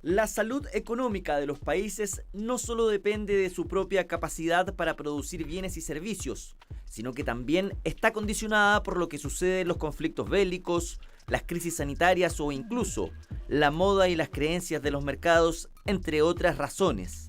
La salud económica de los países no solo depende de su propia capacidad para producir bienes y servicios, sino que también está condicionada por lo que sucede en los conflictos bélicos, las crisis sanitarias o incluso la moda y las creencias de los mercados, entre otras razones.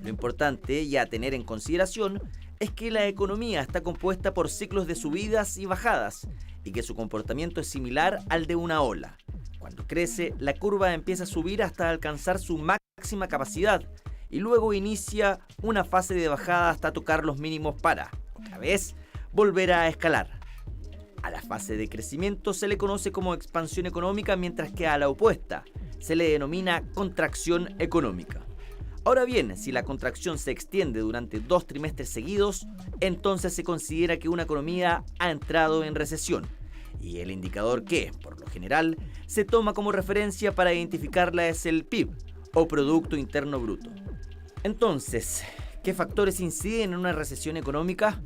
Lo importante y a tener en consideración es que la economía está compuesta por ciclos de subidas y bajadas y que su comportamiento es similar al de una ola. Cuando crece, la curva empieza a subir hasta alcanzar su máxima capacidad y luego inicia una fase de bajada hasta tocar los mínimos para, otra vez, volver a escalar. A la fase de crecimiento se le conoce como expansión económica, mientras que a la opuesta se le denomina contracción económica. Ahora bien, si la contracción se extiende durante 2 trimestres seguidos, entonces se considera que una economía ha entrado en recesión. Y el indicador que, por lo general, se toma como referencia para identificarla es el PIB, o Producto Interno Bruto. Entonces, ¿qué factores inciden en una recesión económica?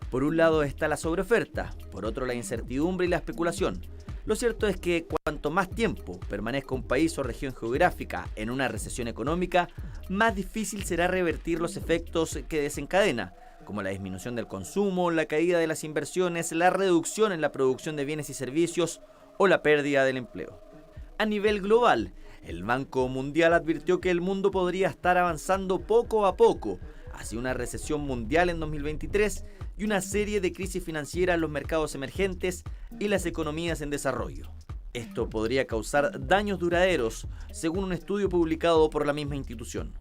Por un lado está la sobreoferta, por otro la incertidumbre y la especulación. Lo cierto es que cuanto más tiempo permanezca un país o región geográfica en una recesión económica, más difícil será revertir los efectos que desencadena, como la disminución del consumo, la caída de las inversiones, la reducción en la producción de bienes y servicios o la pérdida del empleo. A nivel global, el Banco Mundial advirtió que el mundo podría estar avanzando poco a poco hacia una recesión mundial en 2023 y una serie de crisis financieras en los mercados emergentes y las economías en desarrollo. Esto podría causar daños duraderos, según un estudio publicado por la misma institución.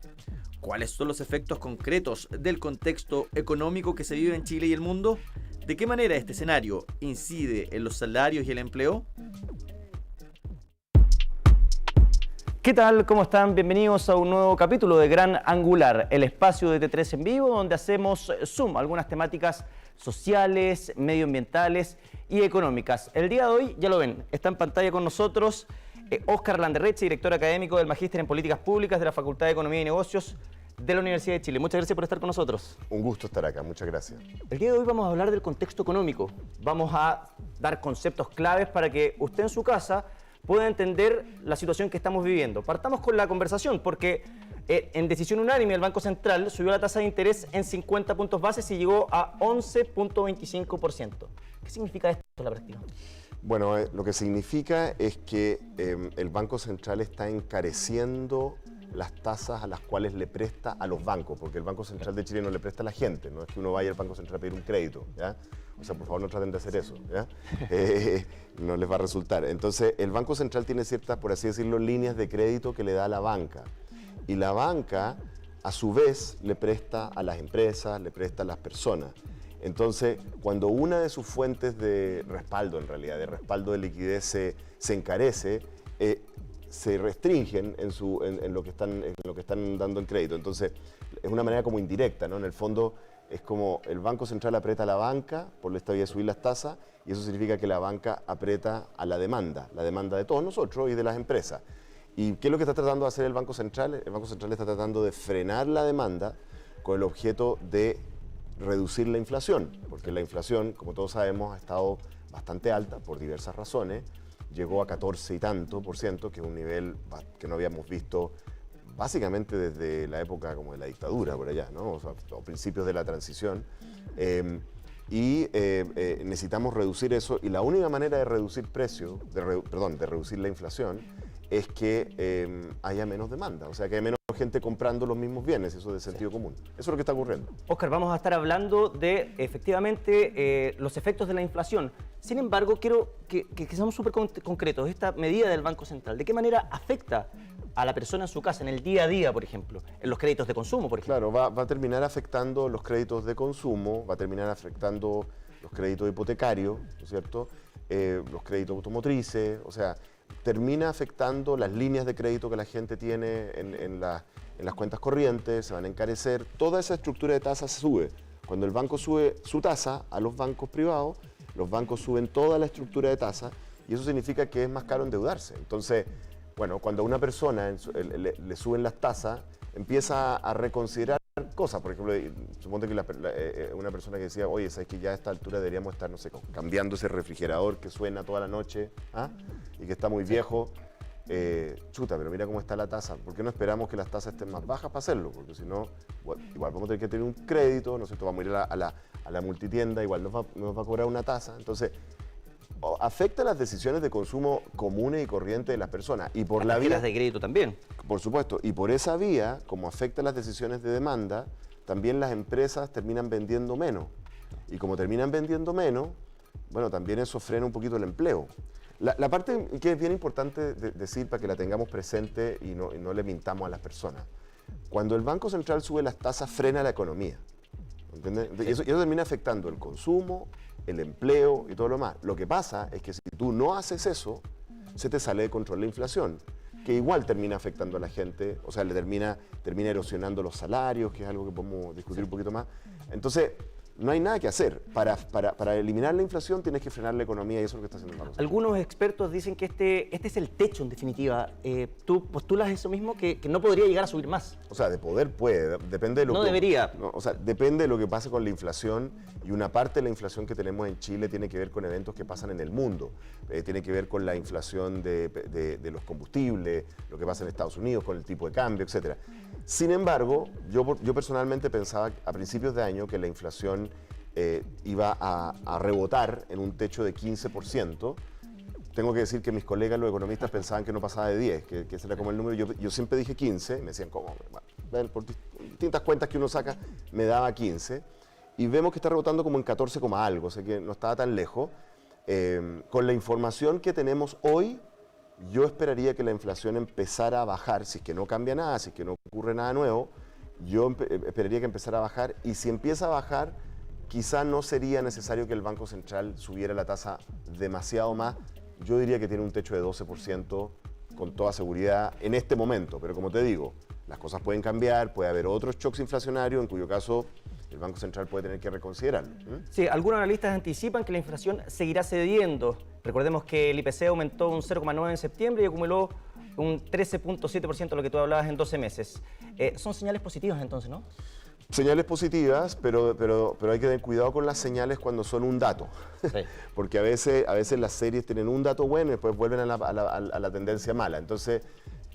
¿Cuáles son los efectos concretos del contexto económico que se vive en Chile y el mundo? ¿De qué manera este escenario incide en los salarios y el empleo? ¿Qué tal? ¿Cómo están? Bienvenidos a un nuevo capítulo de Gran Angular, el espacio de T3 en vivo, donde hacemos zoom a algunas temáticas sociales, medioambientales y económicas. El día de hoy, ya lo ven, está en pantalla con nosotros Óscar Landerreche, director académico del Magíster en Políticas Públicas de la Facultad de Economía y Negocios de la Universidad de Chile. Muchas gracias por estar con nosotros. Un gusto estar acá, muchas gracias. El día de hoy vamos a hablar del contexto económico. Vamos a dar conceptos claves para que usted en su casa pueda entender la situación que estamos viviendo. Partamos con la conversación, porque en decisión unánime el Banco Central subió la tasa de interés en 50 puntos bases y llegó a 11.25%. ¿Qué significa esto en la práctica? Bueno, lo que significa es que el Banco Central está encareciendo las tasas a las cuales le presta a los bancos, porque el Banco Central de Chile no le presta a la gente, no es que uno vaya al Banco Central a pedir un crédito, ¿ya? O sea, por favor no traten de hacer eso, ¿ya? No les va a resultar. Entonces, el Banco Central tiene ciertas, por así decirlo, líneas de crédito que le da a la banca, y la banca, a su vez, le presta a las empresas, le presta a las personas. Entonces, cuando una de sus fuentes de respaldo, en realidad, de respaldo de liquidez se encarece, se restringen en lo que están dando en crédito. Entonces, es una manera como indirecta, ¿no? En el fondo, es como el Banco Central aprieta a la banca por esta vía de subir las tasas, y eso significa que la banca aprieta a la demanda de todos nosotros y de las empresas. ¿Y qué es lo que está tratando de hacer el Banco Central? El Banco Central está tratando de frenar la demanda con el objeto de reducir la inflación, porque la inflación, como todos sabemos, ha estado bastante alta por diversas razones, llegó a 14 y tanto por ciento, que es un nivel que no habíamos visto básicamente desde la época como de la dictadura por allá, ¿no? O sea, a principios de la transición, necesitamos reducir eso, y la única manera de reducir precios, de reducir la inflación, es que haya menos demanda, o sea, que haya menos gente comprando los mismos bienes, eso es de sentido común. Eso es lo que está ocurriendo. Óscar, vamos a estar hablando de, efectivamente, los efectos de la inflación. Sin embargo, quiero que seamos súper concretos. Esta medida del Banco Central, ¿de qué manera afecta a la persona en su casa, en el día a día, por ejemplo, en los créditos de consumo, por ejemplo? Claro, va a terminar afectando los créditos de consumo, va a terminar afectando los créditos hipotecarios, ¿no es cierto? Los créditos automotrices, o sea, termina afectando las líneas de crédito que la gente tiene en las cuentas corrientes, se van a encarecer, toda esa estructura de tasas se sube. Cuando el banco sube su tasa a los bancos privados, los bancos suben toda la estructura de tasas, y eso significa que es más caro endeudarse. Entonces, bueno, cuando a una persona le suben las tasas, empieza a reconsiderar cosas. Por ejemplo, suponte que una persona que decía, oye, ¿sabes que ya a esta altura deberíamos estar, no sé, cambiando ese refrigerador que suena toda la noche, ¿ah? Y que está muy viejo? chuta, pero mira cómo está la tasa, ¿por qué no esperamos que las tasas estén más bajas para hacerlo? Porque si no, igual vamos a tener que tener un crédito, ¿no es cierto? Vamos a ir a la multitienda, igual nos va a cobrar una tasa. Entonces, afecta las decisiones de consumo comunes y corrientes de las personas. Y por la vía, las de crédito también. Por supuesto, y por esa vía, como afecta las decisiones de demanda, también las empresas terminan vendiendo menos. Y como terminan vendiendo menos, bueno, también eso frena un poquito el empleo. La parte que es bien importante decir para que la tengamos presente y no le mintamos a las personas. Cuando el Banco Central sube las tasas, frena la economía. ¿Entiendes? Y eso termina afectando el consumo, el empleo y todo lo demás. Lo que pasa es que si tú no haces eso, se te sale de control la inflación, que igual termina afectando a la gente, o sea, le termina erosionando los salarios, que es algo que podemos discutir un poquito más. Entonces, no hay nada que hacer. Para eliminar la inflación tienes que frenar la economía y eso es lo que está haciendo el Banco Central. Algunos expertos dicen que este es el techo, en definitiva. ¿Tú postulas eso mismo, que no podría llegar a subir más? O sea, de poder puede, depende de lo no que... debería. No, o sea, depende de lo que pase con la inflación y una parte de la inflación que tenemos en Chile tiene que ver con eventos que pasan en el mundo. Tiene que ver con la inflación de los combustibles, lo que pasa en Estados Unidos, con el tipo de cambio, etc. Sin embargo, yo personalmente pensaba a principios de año que la inflación iba a rebotar en un techo de 15%. Tengo que decir que mis colegas, los economistas, pensaban que no pasaba de 10, que ese era como el número. Yo siempre dije 15, me decían, ¿cómo? Bueno, por distintas cuentas que uno saca, me daba 15. Y vemos que está rebotando como en 14, algo, o sea que no estaba tan lejos. Con la información que tenemos hoy, yo esperaría que la inflación empezara a bajar, si es que no cambia nada, si es que no ocurre nada nuevo, yo esperaría que empezara a bajar, y si empieza a bajar, quizá no sería necesario que el Banco Central subiera la tasa demasiado más. Yo diría que tiene un techo de 12% con toda seguridad en este momento, pero como te digo, las cosas pueden cambiar, puede haber otros shocks inflacionarios, en cuyo caso el Banco Central puede tener que reconsiderarlo. Sí, algunos analistas anticipan que la inflación seguirá cediendo. Recordemos que el IPC aumentó un 0,9 en septiembre y acumuló un 13,7%, lo que tú hablabas, en 12 meses. Son señales positivas entonces, ¿no? Señales positivas, pero hay que tener cuidado con las señales cuando son un dato. Sí. Porque a veces las series tienen un dato bueno y después vuelven a la tendencia mala. Entonces,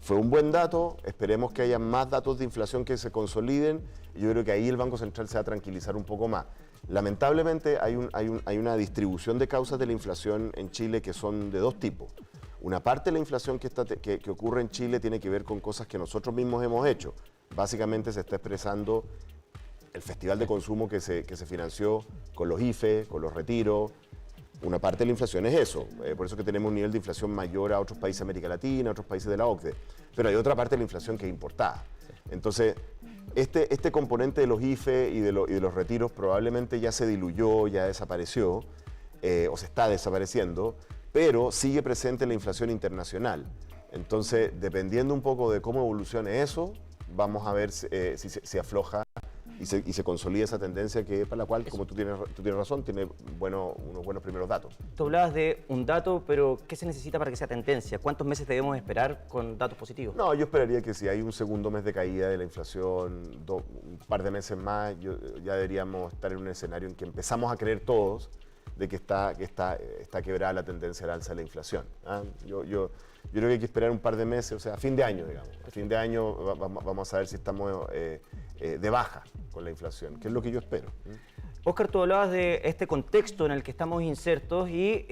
fue un buen dato, esperemos que haya más datos de inflación que se consoliden, y yo creo que ahí el Banco Central se va a tranquilizar un poco más. Lamentablemente hay una distribución de causas de la inflación en Chile que son de dos tipos. Una parte de la inflación que ocurre en Chile tiene que ver con cosas que nosotros mismos hemos hecho. Básicamente se está expresando el festival de consumo que se financió con los IFE, con los retiros. Una parte de la inflación es eso, por eso que tenemos un nivel de inflación mayor a otros países de América Latina, a otros países de la OCDE. Pero hay otra parte de la inflación que es importada. Entonces, este componente de los IFE y de los retiros probablemente ya se diluyó, ya desapareció, o se está desapareciendo, pero sigue presente la inflación internacional. Entonces, dependiendo un poco de cómo evolucione eso, vamos a ver si afloja y se consolida esa tendencia que para la cual, como tú tienes razón, tiene unos buenos primeros datos. Tú hablabas de un dato, pero ¿qué se necesita para que sea tendencia? ¿Cuántos meses debemos esperar con datos positivos? No, yo esperaría que si hay un segundo mes de caída de la inflación, un par de meses más, ya deberíamos estar en un escenario en que empezamos a creer todos de que está quebrada la tendencia al alza de la inflación. Yo creo que hay que esperar un par de meses, o sea, a fin de año, digamos. A fin de año vamos a ver si estamos de baja con la inflación, que es lo que yo espero. Óscar, tú hablabas de este contexto en el que estamos insertos y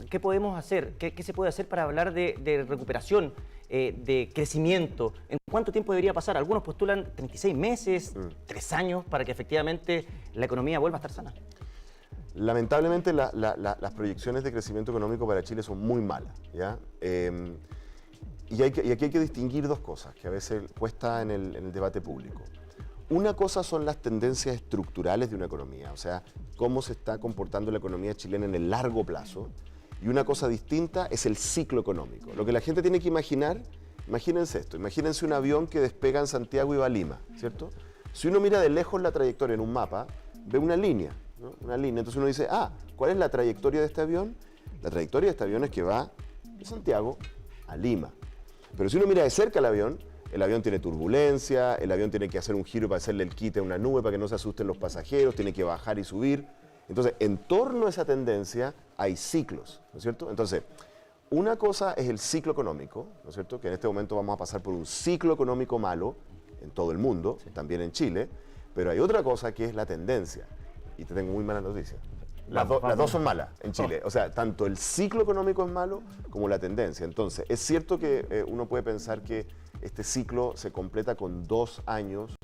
¿qué podemos hacer? ¿Qué se puede hacer para hablar de recuperación, de crecimiento? ¿En cuánto tiempo debería pasar? Algunos postulan 36 meses, 3 años, para que efectivamente la economía vuelva a estar sana. Lamentablemente las proyecciones de crecimiento económico para Chile son muy malas, ¿ya? Y aquí hay que distinguir dos cosas que a veces cuesta en el debate público. Una cosa son las tendencias estructurales de una economía, o sea, cómo se está comportando la economía chilena en el largo plazo, y una cosa distinta es el ciclo económico. Lo que la gente tiene que imaginar, imagínense esto, imagínense un avión que despega en Santiago y va a Lima, ¿cierto? Si uno mira de lejos la trayectoria en un mapa, ve una línea, ¿no? Una línea, entonces uno dice, ¿cuál es la trayectoria de este avión? La trayectoria de este avión es que va de Santiago a Lima. Pero si uno mira de cerca el avión tiene turbulencia, el avión tiene que hacer un giro para hacerle el quite a una nube para que no se asusten los pasajeros, tiene que bajar y subir. Entonces, en torno a esa tendencia hay ciclos, ¿no es cierto? Entonces, una cosa es el ciclo económico, ¿no es cierto? Que en este momento vamos a pasar por un ciclo económico malo en todo el mundo, también en Chile, pero hay otra cosa que es la tendencia. Y te tengo muy malas noticias. Las dos son malas en Chile. O sea, tanto el ciclo económico es malo como la tendencia. Entonces, es cierto que uno puede pensar que este ciclo se completa con 2 años.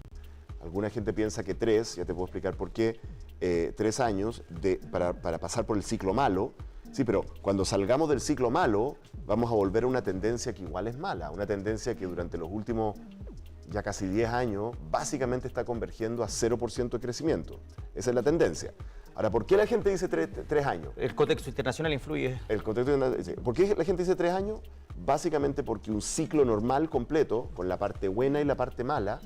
Alguna gente piensa que 3, ya te puedo explicar por qué, 3 años para pasar por el ciclo malo. Sí, pero cuando salgamos del ciclo malo, vamos a volver a una tendencia que igual es mala, una tendencia que durante los últimos ya casi 10 años básicamente está convergiendo a 0% de crecimiento. Esa es la tendencia. Ahora, ¿por qué la gente dice 3 años? El contexto internacional influye. ¿Por qué la gente dice 3 años? Básicamente porque un ciclo normal completo, con la parte buena y la parte mala,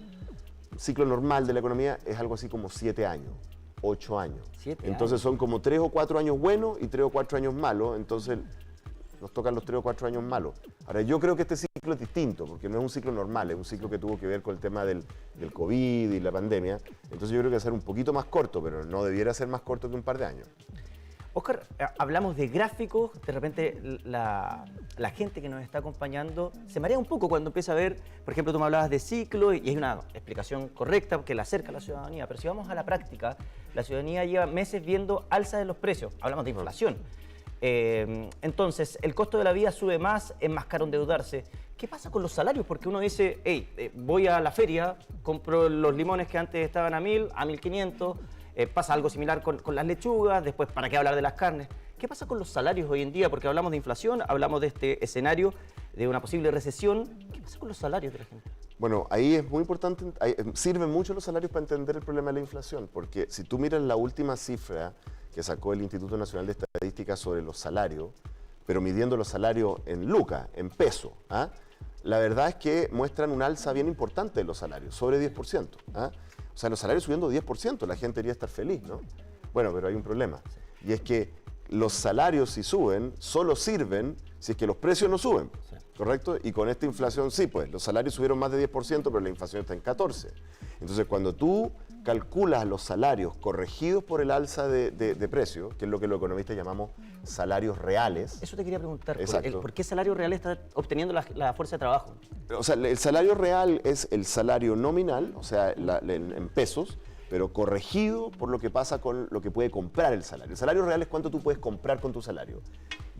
un ciclo normal de la economía es algo así como 7 años, 8 años. Entonces son como 3 o 4 años buenos y 3 o 4 años malos, entonces nos tocan los 3 o 4 años malos. Ahora, yo creo que este ciclo es distinto, porque no es un ciclo normal, es un ciclo que tuvo que ver con el tema del COVID y la pandemia. Entonces yo creo que va a ser un poquito más corto, pero no debiera ser más corto que un par de años. Óscar, hablamos de gráficos, de repente la gente que nos está acompañando se marea un poco cuando empieza a ver, por ejemplo, tú me hablabas de ciclo y hay una explicación correcta que la acerca a la ciudadanía, pero si vamos a la práctica, la ciudadanía lleva meses viendo alza de los precios, hablamos de inflación. Entonces, el costo de la vida sube más, es más caro endeudarse. ¿Qué pasa con los salarios? Porque uno dice, hey, voy a la feria, compro los limones que antes estaban a 1.000, a 1.500, pasa algo similar con las lechugas, después, ¿para qué hablar de las carnes? ¿Qué pasa con los salarios hoy en día? Porque hablamos de inflación, hablamos de este escenario de una posible recesión. ¿Qué pasa con los salarios de la gente? Bueno, ahí es muy importante, sirven mucho los salarios para entender el problema de la inflación, porque si tú miras la última cifra que sacó el Instituto Nacional de Estadística sobre los salarios, pero midiendo los salarios en lucas, en peso, la verdad es que muestran un alza bien importante de los salarios, sobre 10%. O sea, los salarios subiendo 10%, la gente debería estar feliz, ¿no? Bueno, pero hay un problema, y es que los salarios, si suben, solo sirven si es que los precios no suben, ¿correcto? Y con esta inflación, sí, pues, los salarios subieron más de 10%, pero la inflación está en 14%. Entonces, cuando tú calculas los salarios corregidos por el alza de precios, que es lo que los economistas llamamos salarios reales. Eso te quería preguntar, ¿por qué salario real está obteniendo la fuerza de trabajo? O sea, el salario real es el salario nominal, o sea, en pesos, pero corregido por lo que pasa con lo que puede comprar el salario. El salario real es cuánto tú puedes comprar con tu salario.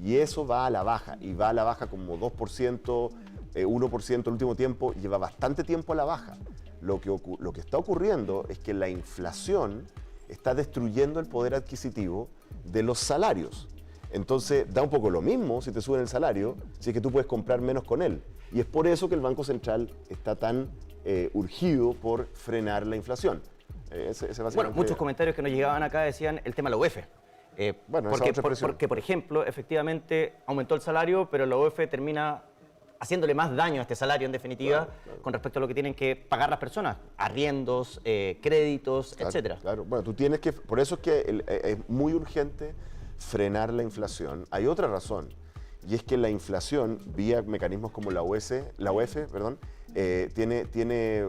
Y eso va a la baja, y va a la baja como 2%, 1% el último tiempo, lleva bastante tiempo a la baja. Lo que está ocurriendo es que la inflación está destruyendo el poder adquisitivo de los salarios. Entonces, da un poco lo mismo si te suben el salario, si es que tú puedes comprar menos con él. Y es por eso que el Banco Central está tan urgido por frenar la inflación. Bueno, muchos comentarios que nos llegaban acá decían el tema de la UEF. Porque, por ejemplo, efectivamente aumentó el salario, pero la UEF termina haciéndole más daño a este salario, en definitiva, claro. Con respecto a lo que tienen que pagar las personas, arriendos, créditos, etcétera. Claro, bueno, tú tienes que, por eso es que es muy urgente frenar la inflación. Hay otra razón, y es que la inflación, vía mecanismos como la UEF, tiene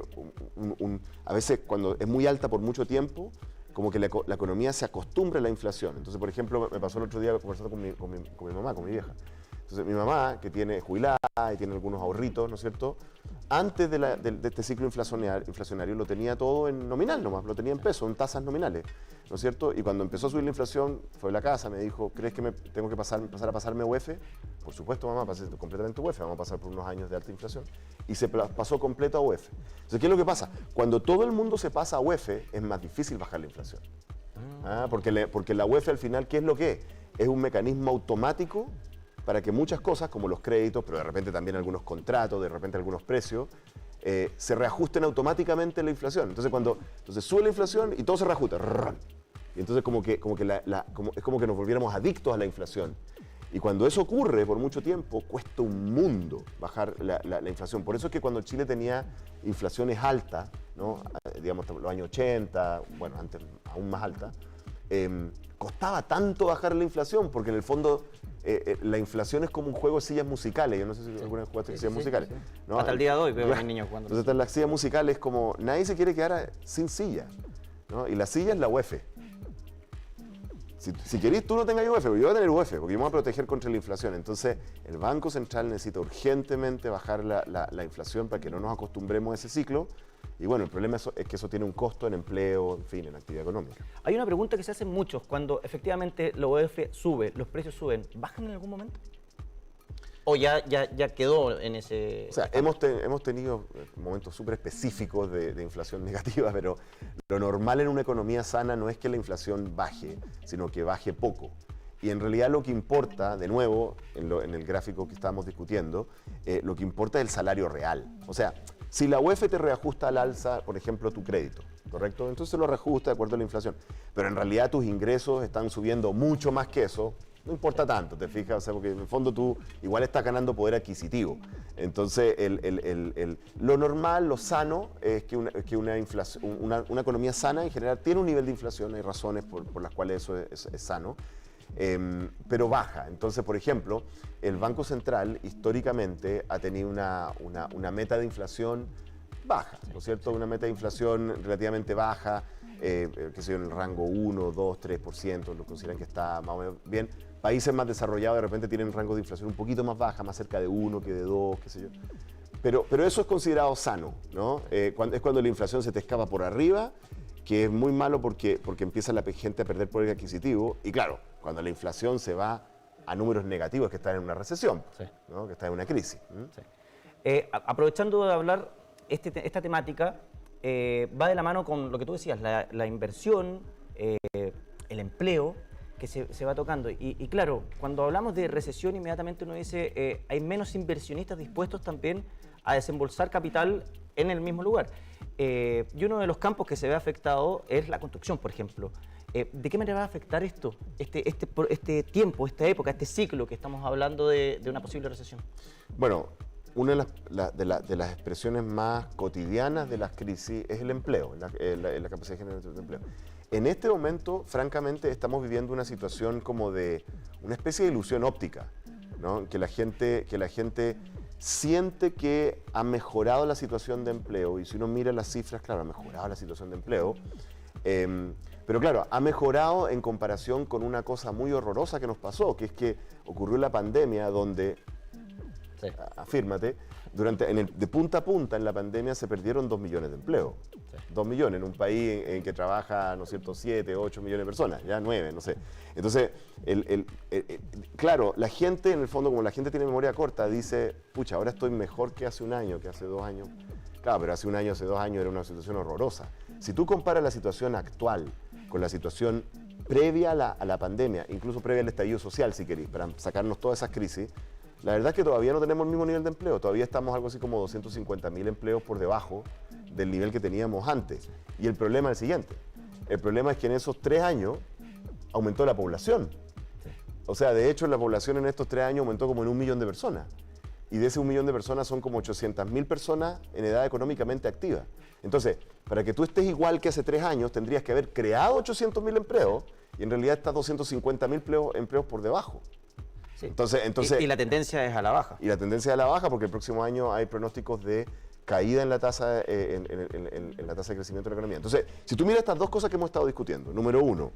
a veces cuando es muy alta por mucho tiempo, como que la economía se acostumbra a la inflación. Entonces, por ejemplo, me pasó el otro día conversando con mi mamá, con mi vieja. Entonces, mi mamá, que tiene jubilada y tiene algunos ahorritos, ¿no es cierto? Antes de este ciclo inflacionario lo tenía todo en nominal nomás, lo tenía en pesos, en tasas nominales, ¿no es cierto? Y cuando empezó a subir la inflación, fue a la casa, me dijo, ¿crees que tengo que pasar a pasarme UEF? Por supuesto, mamá, pasé completamente UEF, vamos a pasar por unos años de alta inflación. Y se pasó completo a UEF. Entonces, ¿qué es lo que pasa? Cuando todo el mundo se pasa a UEF, es más difícil bajar la inflación. Porque la UEF al final, ¿qué es lo que es? Es un mecanismo automático para que muchas cosas, como los créditos, pero de repente también algunos contratos, de repente algunos precios, se reajusten automáticamente a la inflación. Entonces sube la inflación y todo se reajusta. Y entonces es como que nos volviéramos adictos a la inflación. Y cuando eso ocurre por mucho tiempo, cuesta un mundo bajar la inflación. Por eso es que cuando Chile tenía inflaciones altas, ¿no? Digamos los años 80, bueno, antes aún más altas, costaba tanto bajar la inflación, porque en el fondo la inflación es como un juego de sillas musicales. Yo no sé si alguna vez jugaste sillas musicales. Sí. ¿No? Hasta el día de hoy veo a mis niños jugando. Entonces las sillas musicales es como, nadie se quiere quedar sin silla, ¿no? Y la silla es la UEF. Si querés, tú no tengas UF, pero yo voy a tener UF, porque yo me voy a proteger contra la inflación. Entonces, el Banco Central necesita urgentemente bajar la inflación para que no nos acostumbremos a ese ciclo. Y bueno, el problema es que eso tiene un costo en empleo, en fin, en actividad económica. Hay una pregunta que se hacen muchos, cuando efectivamente la UF sube, los precios suben, ¿bajan en algún momento? ¿O ya quedó en ese...? O sea, hemos tenido momentos súper específicos de inflación negativa, pero lo normal en una economía sana no es que la inflación baje, sino que baje poco. Y en realidad lo que importa, de nuevo, en el gráfico que estábamos discutiendo, lo que importa es el salario real. O sea, si la UF te reajusta al alza, por ejemplo, tu crédito, ¿correcto? Entonces lo reajusta de acuerdo a la inflación. Pero en realidad tus ingresos están subiendo mucho más que eso. No importa tanto, ¿te fijas? O sea, porque en el fondo tú igual estás ganando poder adquisitivo. Entonces, lo normal, lo sano, es que una economía sana en general tiene un nivel de inflación, hay razones por las cuales eso es sano, pero baja. Entonces, por ejemplo, el Banco Central históricamente ha tenido una meta de inflación baja, ¿no es cierto? Una meta de inflación relativamente baja, que sé yo, en el rango 1, 2, 3%, lo consideran que está más o menos bien. Países más desarrollados de repente tienen rangos de inflación un poquito más baja, más cerca de 1 que de 2, qué sé yo. Pero eso es considerado sano, ¿no? Es cuando la inflación se te escapa por arriba, que es muy malo porque empieza la gente a perder poder adquisitivo. Y claro, cuando la inflación se va a números negativos, es que está en una recesión, sí, ¿no? Que está en una crisis. Sí. Aprovechando de hablar esta temática, va de la mano con lo que tú decías, la inversión, el empleo que se va tocando. Y claro, cuando hablamos de recesión, inmediatamente uno dice, hay menos inversionistas dispuestos también a desembolsar capital en el mismo lugar. Y uno de los campos que se ve afectado es la construcción, por ejemplo. ¿De qué manera va a afectar esto, este tiempo, esta época, este ciclo que estamos hablando de una posible recesión? Bueno, una de las expresiones más cotidianas de las crisis es el empleo, la capacidad de generación de empleo. En este momento, francamente, estamos viviendo una situación como de una especie de ilusión óptica, ¿no? Que la gente siente que ha mejorado la situación de empleo, y si uno mira las cifras, claro, ha mejorado la situación de empleo, pero claro, ha mejorado en comparación con una cosa muy horrorosa que nos pasó, que es que ocurrió la pandemia donde, sí, afírmate, de punta a punta en la pandemia se perdieron 2 millones de empleos. Sí. 2 millones en un país en que trabaja, ¿no es cierto?, 7, 8 millones de personas, ya 9, no sé. Entonces, claro, la gente, en el fondo, como la gente tiene memoria corta, dice, pucha, ahora estoy mejor que hace un año, que hace 2 años. Claro, pero hace un año, hace 2 años era una situación horrorosa. Si tú comparas la situación actual con la situación previa a la pandemia, incluso previa al estallido social, si queréis, para sacarnos todas esas crisis, la verdad es que todavía no tenemos el mismo nivel de empleo, todavía estamos algo así como 250.000 empleos por debajo del nivel que teníamos antes. Y el problema es el siguiente, el problema es que en esos 3 años aumentó la población. O sea, de hecho la población en estos 3 años aumentó como en 1 millón de personas. Y de ese 1 millón de personas son como 800.000 personas en edad económicamente activa. Entonces, para que tú estés igual que hace 3 años, tendrías que haber creado 800.000 empleos y en realidad estás 250.000 empleos por debajo. Sí. Entonces, y la tendencia es a la baja. Y la tendencia es a la baja porque el próximo año hay pronósticos de caída en la tasa, en la tasa de crecimiento de la economía. Entonces, si tú miras estas dos cosas que hemos estado discutiendo, número uno,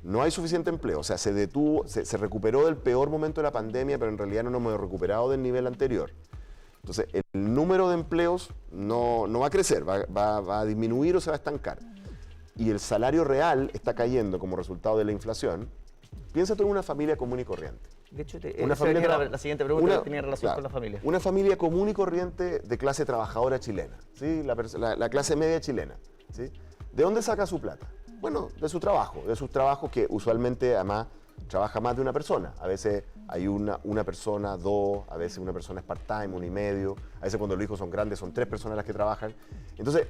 no hay suficiente empleo, o sea, se recuperó del peor momento de la pandemia, pero en realidad no nos hemos recuperado del nivel anterior. Entonces, el número de empleos no va a crecer, va a disminuir o se va a estancar. Y el salario real está cayendo como resultado de la inflación. Piensa tú en una familia común y corriente. De hecho, la siguiente pregunta tenía relación con la familia. Una familia común y corriente de clase trabajadora chilena, ¿sí? La clase media chilena, ¿sí? ¿De dónde saca su plata? Bueno, de sus trabajos que usualmente además trabaja más de una persona. A veces hay una persona, 2, a veces una persona es part-time, 1 y medio, a veces cuando los hijos son grandes son 3 personas las que trabajan. Entonces,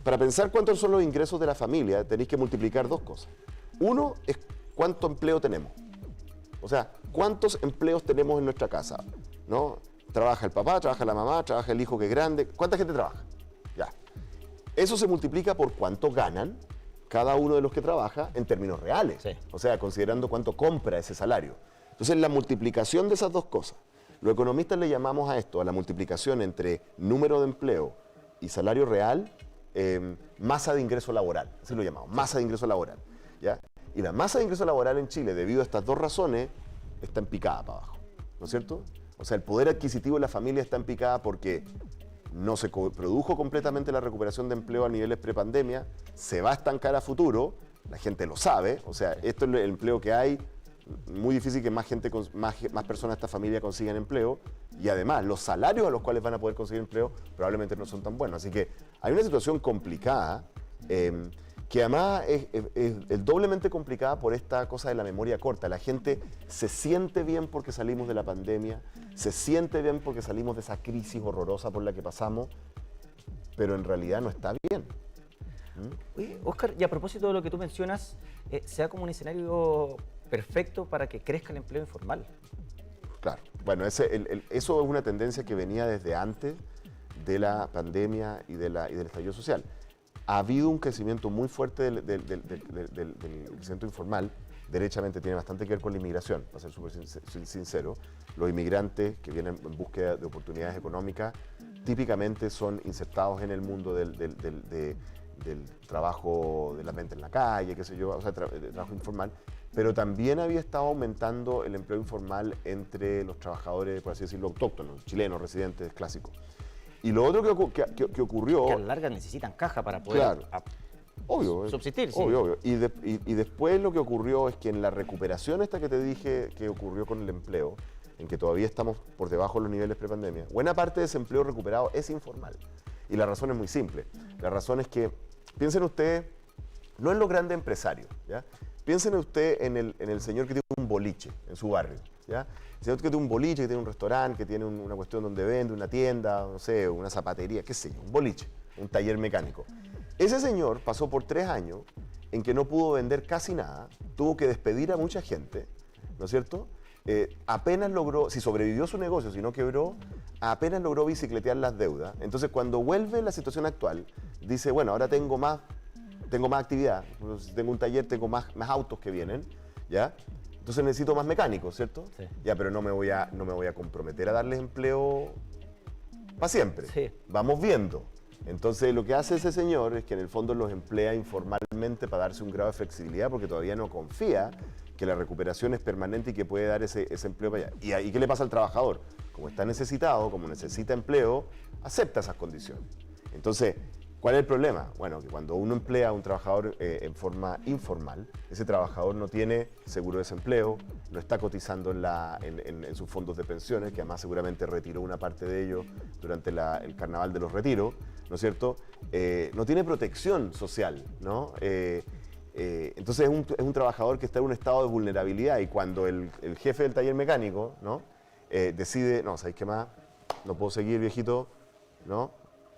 para pensar cuántos son los ingresos de la familia, tenéis que multiplicar 2 cosas. Uno es cuánto empleo tenemos. O sea, ¿cuántos empleos tenemos en nuestra casa? ¿No? Trabaja el papá, trabaja la mamá, trabaja el hijo que es grande. ¿Cuánta gente trabaja? Ya. Eso se multiplica por cuánto ganan cada uno de los que trabaja en términos reales. Sí. O sea, considerando cuánto compra ese salario. Entonces, la multiplicación de esas 2 cosas. Los economistas le llamamos a esto, a la multiplicación entre número de empleo y salario real, masa de ingreso laboral. Así lo llamamos, masa de ingreso laboral. ¿Ya? Y la masa de ingreso laboral en Chile, debido a estas dos razones, está en picada para abajo, ¿no es cierto? O sea, el poder adquisitivo de la familia está en picada porque no se produjo completamente la recuperación de empleo a niveles prepandemia, se va a estancar a futuro, la gente lo sabe, o sea, esto es el empleo que hay, muy difícil que más personas de esta familia consigan empleo, y además los salarios a los cuales van a poder conseguir empleo probablemente no son tan buenos. Así que hay una situación complicada, que además es doblemente complicada por esta cosa de la memoria corta. La gente se siente bien porque salimos de la pandemia, se siente bien porque salimos de esa crisis horrorosa por la que pasamos, pero en realidad no está bien. Oye, Óscar, y a propósito de lo que tú mencionas, se da como un escenario perfecto para que crezca el empleo informal. Claro, bueno, eso es una tendencia que venía desde antes de la pandemia y del estallido social. Ha habido un crecimiento muy fuerte del crecimiento informal, derechamente tiene bastante que ver con la inmigración, para ser súper sincero. Los inmigrantes que vienen en búsqueda de oportunidades económicas típicamente son insertados en el mundo del trabajo de la venta en la calle, qué sé yo, o sea, trabajo informal, pero también había estado aumentando el empleo informal entre los trabajadores, por así decirlo, autóctonos, chilenos, residentes clásicos. Y lo otro que ocurrió... Que a la larga necesitan caja para poder subsistir. Sí. Obvio. Y después lo que ocurrió es que en la recuperación esta que te dije que ocurrió con el empleo, en que todavía estamos por debajo de los niveles prepandemia, buena parte de ese empleo recuperado es informal. Y la razón es muy simple. La razón es que, piensen ustedes, no en los grandes empresarios, ¿ya? Piensen usted en el señor que tiene un boliche en su barrio, ¿ya? El señor que tiene un boliche, que tiene un restaurante, que tiene una cuestión donde vende, una tienda, no sé, una zapatería, qué sé yo, un boliche, un taller mecánico. Ese señor pasó por 3 años en que no pudo vender casi nada, tuvo que despedir a mucha gente, ¿no es cierto? Apenas logró, si sobrevivió su negocio, si no quebró, apenas logró bicicletear las deudas. Entonces, cuando vuelve la situación actual, dice, bueno, ahora tengo más actividad, si tengo un taller, tengo más autos que vienen, ¿ya? Entonces necesito más mecánicos, ¿cierto? Sí. Ya, pero no me voy a comprometer a darles empleo para siempre. Sí. Vamos viendo. Entonces, lo que hace ese señor es que en el fondo los emplea informalmente para darse un grado de flexibilidad porque todavía no confía que la recuperación es permanente y que puede dar ese empleo para allá. ¿Y ahí qué le pasa al trabajador? Como está necesitado, como necesita empleo, acepta esas condiciones. Entonces, ¿cuál es el problema? Bueno, que cuando uno emplea a un trabajador en forma informal, ese trabajador no tiene seguro de desempleo, no está cotizando en sus fondos de pensiones, que además seguramente retiró una parte de ellos durante el carnaval de los retiros, ¿no es cierto? No tiene protección social, ¿no? Entonces es un trabajador que está en un estado de vulnerabilidad y cuando el jefe del taller mecánico, ¿no? Decide, no, ¿sabéis qué más? No puedo seguir, viejito, ¿no?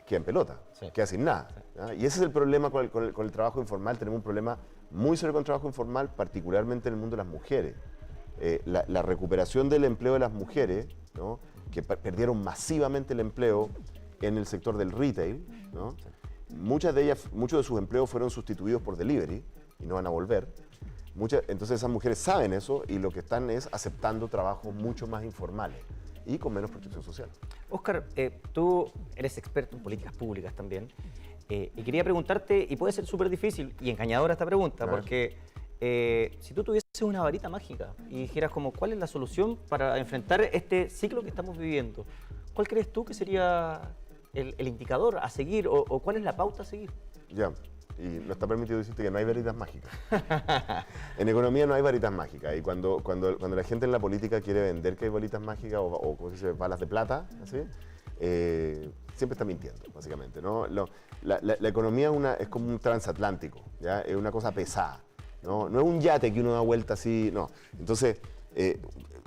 Queda en pelota, Sí. queda sin nada. ¿Ya? Y ese es el problema con el trabajo informal. Tenemos un problema muy serio con el trabajo informal, particularmente en el mundo de las mujeres. La recuperación del empleo de las mujeres, ¿no? Que perdieron masivamente el empleo en el sector del retail, ¿no? Muchos de sus empleos fueron sustituidos por delivery y no van a volver. Entonces esas mujeres saben eso y lo que están es aceptando trabajos mucho más informales y con menos protección social. Óscar, tú eres experto en políticas públicas también, y quería preguntarte, y puede ser súper difícil y engañadora esta pregunta, porque si tú tuvieses una varita mágica y dijeras como cuál es la solución para enfrentar este ciclo que estamos viviendo, ¿cuál crees tú que sería el indicador a seguir o cuál es la pauta a seguir? Ya, y no está permitido decirte que no hay varitas mágicas. En economía no hay varitas mágicas y cuando la gente en la política quiere vender que hay varitas mágicas o como se dice, balas de plata, ¿así? Siempre está mintiendo, básicamente, ¿no? La economía es como un transatlántico, ¿ya? Es una cosa pesada, ¿no? No es un yate que uno da vuelta así, no. Entonces,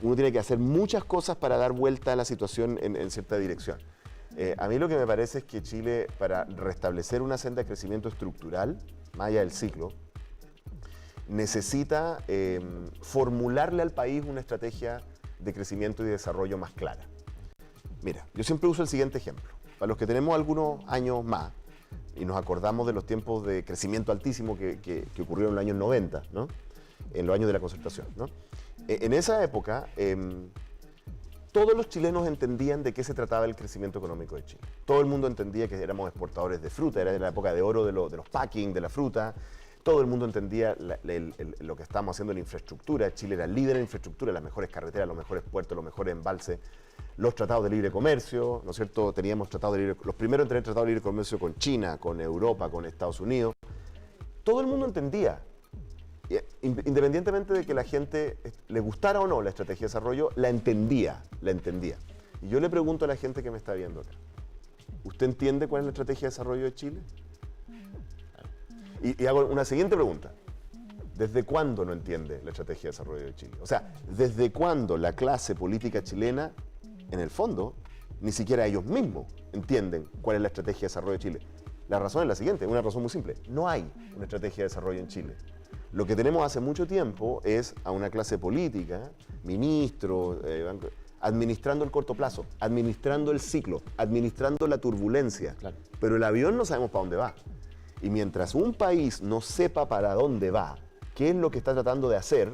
uno tiene que hacer muchas cosas para dar vuelta a la situación en cierta dirección. A mí lo que me parece es que Chile, para restablecer una senda de crecimiento estructural, más allá del ciclo, necesita formularle al país una estrategia de crecimiento y desarrollo más clara. Mira, yo siempre uso el siguiente ejemplo. Para los que tenemos algunos años más y nos acordamos de los tiempos de crecimiento altísimo que ocurrieron en los años 90, ¿no? En los años de la concertación, ¿no? En esa época, todos los chilenos entendían de qué se trataba el crecimiento económico de Chile. Todo el mundo entendía que éramos exportadores de fruta, era la época de oro de los packing, de la fruta. Todo el mundo entendía lo que estábamos haciendo en infraestructura. Chile era líder en infraestructura, las mejores carreteras, los mejores puertos, los mejores embalses, los tratados de libre comercio, ¿no es cierto? Teníamos los primeros en tener tratados de libre comercio con China, con Europa, con Estados Unidos. Todo el mundo entendía. Independientemente de que la gente le gustara o no la estrategia de desarrollo, la entendía. Y yo le pregunto a la gente que me está viendo acá, ¿usted entiende cuál es la estrategia de desarrollo de Chile? Y hago una siguiente pregunta. ¿Desde cuándo no entiende la estrategia de desarrollo de Chile? O sea, ¿desde cuándo la clase política chilena, en el fondo, ni siquiera ellos mismos entienden cuál es la estrategia de desarrollo de Chile? La razón es la siguiente, una razón muy simple. No hay una estrategia de desarrollo en Chile. Lo que tenemos hace mucho tiempo es a una clase política, ministros, administrando el corto plazo, administrando el ciclo, administrando la turbulencia. Claro. Pero el avión no sabemos para dónde va. Y mientras un país no sepa para dónde va, qué es lo que está tratando de hacer,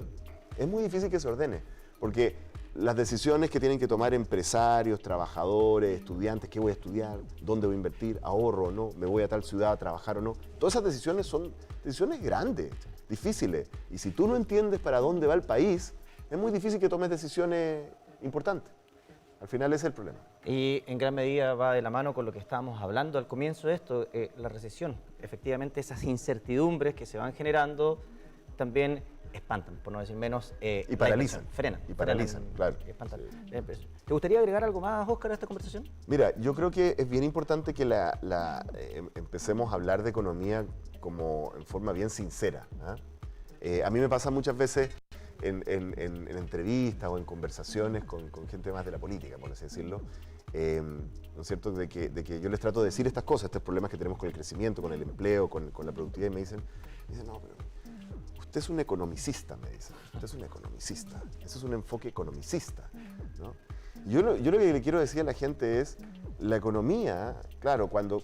es muy difícil que se ordene. Porque las decisiones que tienen que tomar empresarios, trabajadores, estudiantes, qué voy a estudiar, dónde voy a invertir, ahorro o no, me voy a tal ciudad a trabajar o no, todas esas decisiones son decisiones grandes, difíciles. Y si tú no entiendes para dónde va el país, es muy difícil que tomes decisiones importantes. Al final ese es el problema. Y en gran medida va de la mano con lo que estábamos hablando al comienzo de esto, la recesión. Efectivamente, esas incertidumbres que se van generando también espantan, por no decir menos. Y paralizan. Frenan. Y paralizan, claro. Espantan. Sí. ¿Te gustaría agregar algo más, Óscar, a esta conversación? Mira, yo creo que es bien importante que empecemos a hablar de economía como en forma bien sincera. A mí me pasa muchas veces en entrevistas o en conversaciones con gente más de la política, por así decirlo, ¿no es cierto?, de que yo les trato de decir estas cosas, estos problemas que tenemos con el crecimiento, con el empleo, con la productividad, y me dicen, no, pero usted es un economicista, me dicen, usted es un economicista, eso es un enfoque economicista, ¿no? Yo lo que le quiero decir a la gente es, la economía, claro, cuando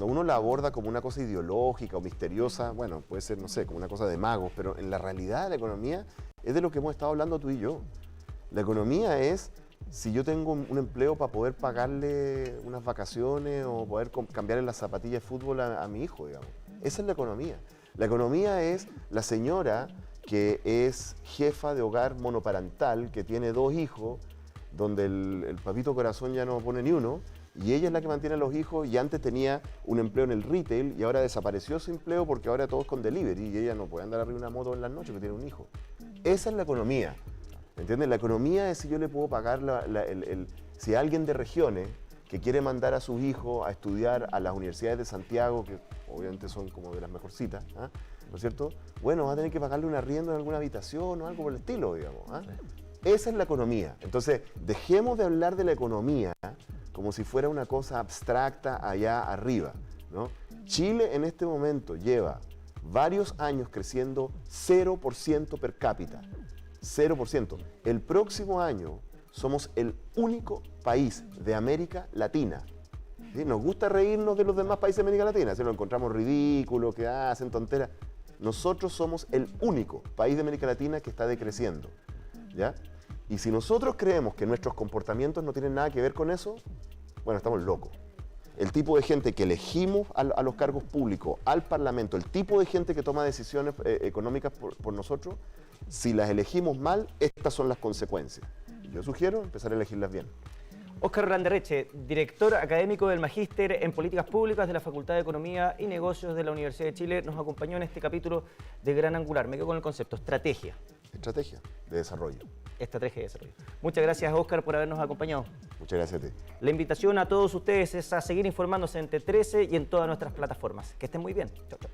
uno la aborda como una cosa ideológica o misteriosa, bueno, puede ser, no sé, como una cosa de magos, pero en la realidad la economía es de lo que hemos estado hablando tú y yo. La economía es si yo tengo un empleo para poder pagarle unas vacaciones o poder cambiarle las zapatillas de fútbol a mi hijo, digamos. Esa es la economía. La economía es la señora que es jefa de hogar monoparental, que tiene 2 hijos, donde el papito corazón ya no pone ni uno, y ella es la que mantiene a los hijos, y antes tenía un empleo en el retail, y ahora desapareció ese empleo porque ahora todo es con delivery, y ella no puede andar arriba de una moto en las noches porque tiene un hijo. Esa es la economía, ¿entiendes? La economía es si yo le puedo pagar, si alguien de regiones que quiere mandar a sus hijos a estudiar a las universidades de Santiago, que obviamente son como de las mejorcitas, ¿no es cierto? Bueno, va a tener que pagarle un arriendo en alguna habitación o algo por el estilo, digamos. Sí. Esa es la economía. Entonces, dejemos de hablar de la economía como si fuera una cosa abstracta allá arriba, ¿no? Chile en este momento lleva varios años creciendo 0% per cápita. 0%. El próximo año somos el único país de América Latina. ¿Sí? Nos gusta reírnos de los demás países de América Latina, si lo encontramos ridículo, que hacen tonteras. Nosotros somos el único país de América Latina que está decreciendo, ¿ya? Y si nosotros creemos que nuestros comportamientos no tienen nada que ver con eso, bueno, estamos locos. El tipo de gente que elegimos a los cargos públicos, al Parlamento, el tipo de gente que toma decisiones económicas por nosotros, si las elegimos mal, estas son las consecuencias. Yo sugiero empezar a elegirlas bien. Óscar Landerreche, director académico del Magíster en Políticas Públicas de la Facultad de Economía y Negocios de la Universidad de Chile, nos acompañó en este capítulo de Gran Angular. Me quedo con el concepto, estrategia. Estrategia de desarrollo. Estrategia de desarrollo. Muchas gracias, Óscar, por habernos acompañado. Muchas gracias a ti. La invitación a todos ustedes es a seguir informándose en T13 y en todas nuestras plataformas. Que estén muy bien. Chau, chau.